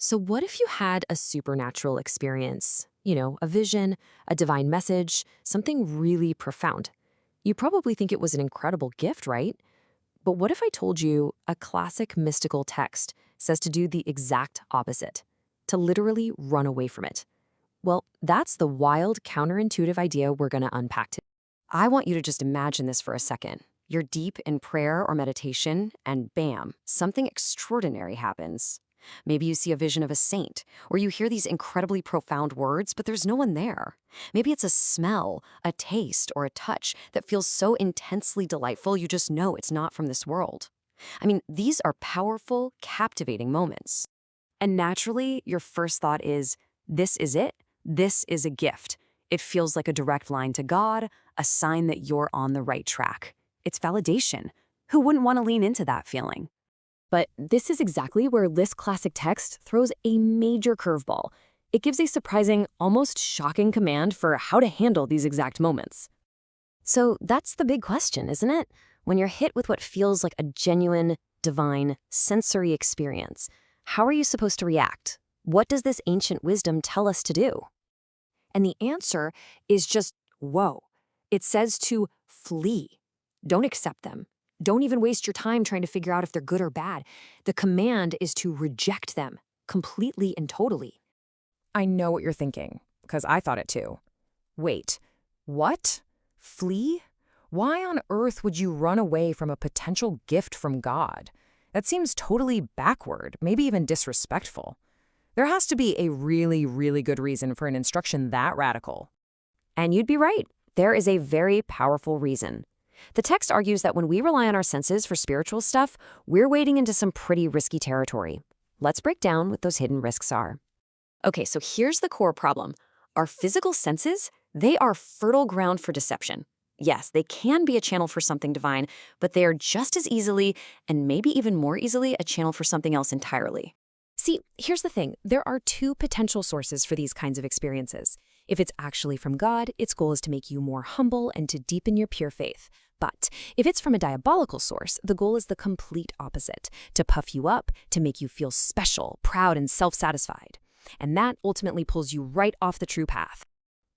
So, what if you had a supernatural experience? A vision, a divine message, something really profound. You probably think it was an incredible gift, right? But what if I told you a classic mystical text says to do the exact opposite, to literally run away from it? Well, that's the wild, counterintuitive idea we're going to unpack today. I want you to just imagine this for a second. You're deep in prayer or meditation, and bam, something extraordinary happens. Maybe you see a vision of a saint, or you hear these incredibly profound words, but there's no one there. Maybe it's a smell, a taste, or a touch that feels so intensely delightful you just know it's not from this world. I mean, these are powerful, captivating moments. And naturally, your first thought is, this is it? This is a gift. It feels like a direct line to God, a sign that you're on the right track. It's validation. Who wouldn't want to lean into that feeling? But this is exactly where this classic text throws a major curveball. It gives a surprising, almost shocking command for how to handle these exact moments. So that's the big question, isn't it? When you're hit with what feels like a genuine, divine, sensory experience, how are you supposed to react? What does this ancient wisdom tell us to do? And the answer is just, whoa. It says to flee. Don't accept them. Don't even waste your time trying to figure out if they're good or bad. The command is to reject them completely and totally. I know what you're thinking, because I thought it too. Wait, what? Flee? Why on earth would you run away from a potential gift from God? That seems totally backward, maybe even disrespectful. There has to be a really, really good reason for an instruction that radical. And you'd be right. There is a very powerful reason. The text argues that when we rely on our senses for spiritual stuff, we're wading into some pretty risky territory. Let's break down what those hidden risks are. Okay, so here's the core problem. Our physical senses, they are fertile ground for deception. Yes, they can be a channel for something divine, but they are just as easily, and maybe even more easily, a channel for something else entirely. See, here's the thing. There are two potential sources for these kinds of experiences. If it's actually from God, its goal is to make you more humble and to deepen your pure faith. But if it's from a diabolical source, the goal is the complete opposite, to puff you up, to make you feel special, proud, and self-satisfied. And that ultimately pulls you right off the true path.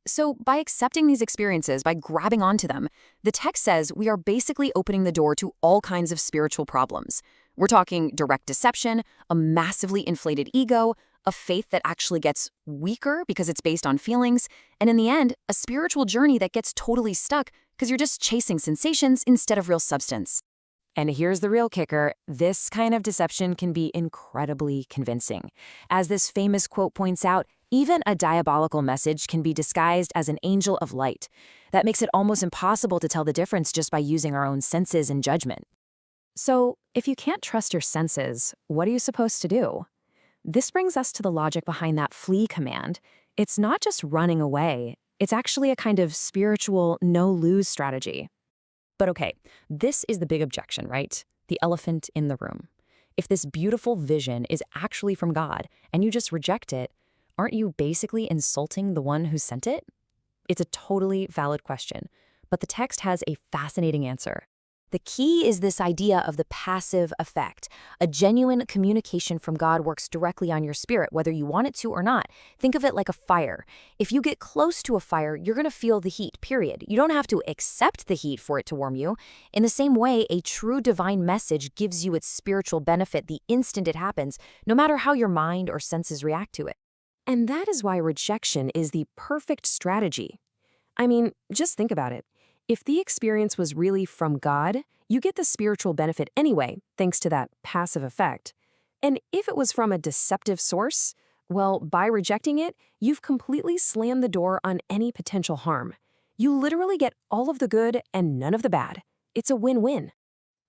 So by accepting these experiences, by grabbing onto them, the text says we are basically opening the door to all kinds of spiritual problems. We're talking direct deception, a massively inflated ego, a faith that actually gets weaker because it's based on feelings, and in the end, a spiritual journey that gets totally stuck because you're just chasing sensations instead of real substance. And here's the real kicker. This kind of deception can be incredibly convincing. As this famous quote points out, even a diabolical message can be disguised as an angel of light. That makes it almost impossible to tell the difference just by using our own senses and judgment. So, if you can't trust your senses, what are you supposed to do? This brings us to the logic behind that flee command. It's not just running away. It's actually a kind of spiritual no-lose strategy. But okay, this is the big objection, right? The elephant in the room. If this beautiful vision is actually from God and you just reject it, aren't you basically insulting the one who sent it? It's a totally valid question, but the text has a fascinating answer. The key is this idea of the passive effect. A genuine communication from God works directly on your spirit, whether you want it to or not. Think of it like a fire. If you get close to a fire, you're going to feel the heat, period. You don't have to accept the heat for it to warm you. In the same way, a true divine message gives you its spiritual benefit the instant it happens, no matter how your mind or senses react to it. And that is why rejection is the perfect strategy. I mean, just think about it. If the experience was really from God, you get the spiritual benefit anyway, thanks to that passive effect. And if it was from a deceptive source, well, by rejecting it, you've completely slammed the door on any potential harm. You literally get all of the good and none of the bad. It's a win-win.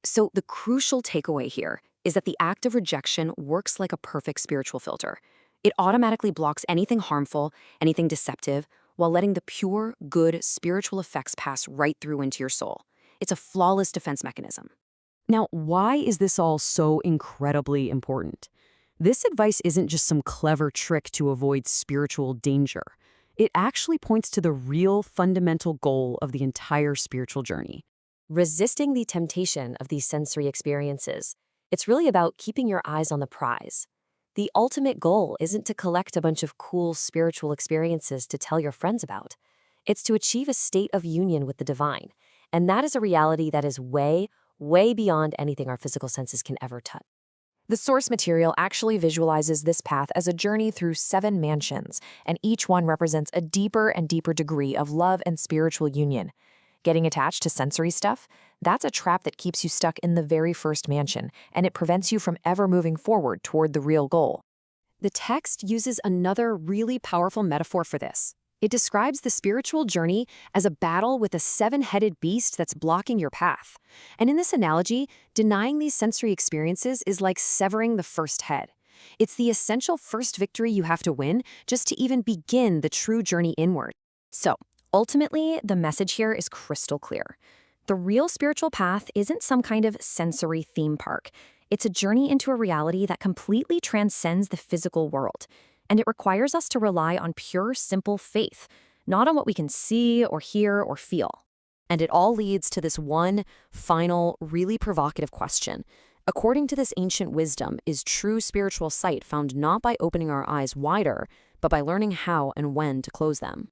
So the crucial takeaway here is that the act of rejection works like a perfect spiritual filter. It automatically blocks anything harmful, anything deceptive, while letting the pure, good spiritual effects pass right through into your soul. It's a flawless defense mechanism. Now, why is this all so incredibly important? This advice isn't just some clever trick to avoid spiritual danger. It actually points to the real fundamental goal of the entire spiritual journey. Resisting the temptation of these sensory experiences. It's really about keeping your eyes on the prize. The ultimate goal isn't to collect a bunch of cool spiritual experiences to tell your friends about. It's to achieve a state of union with the divine. And that is a reality that is way, way beyond anything our physical senses can ever touch. The source material actually visualizes this path as a journey through 7 mansions, and each one represents a deeper and deeper degree of love and spiritual union. Getting attached to sensory stuff, that's a trap that keeps you stuck in the very first mansion, and it prevents you from ever moving forward toward the real goal. The text uses another really powerful metaphor for this. It describes the spiritual journey as a battle with a 7-headed beast that's blocking your path. And in this analogy, denying these sensory experiences is like severing the first head. It's the essential first victory you have to win just to even begin the true journey inward. So, ultimately, the message here is crystal clear. The real spiritual path isn't some kind of sensory theme park. It's a journey into a reality that completely transcends the physical world. And it requires us to rely on pure, simple faith, not on what we can see or hear or feel. And it all leads to this one final, really provocative question. According to this ancient wisdom, is true spiritual sight found not by opening our eyes wider, but by learning how and when to close them?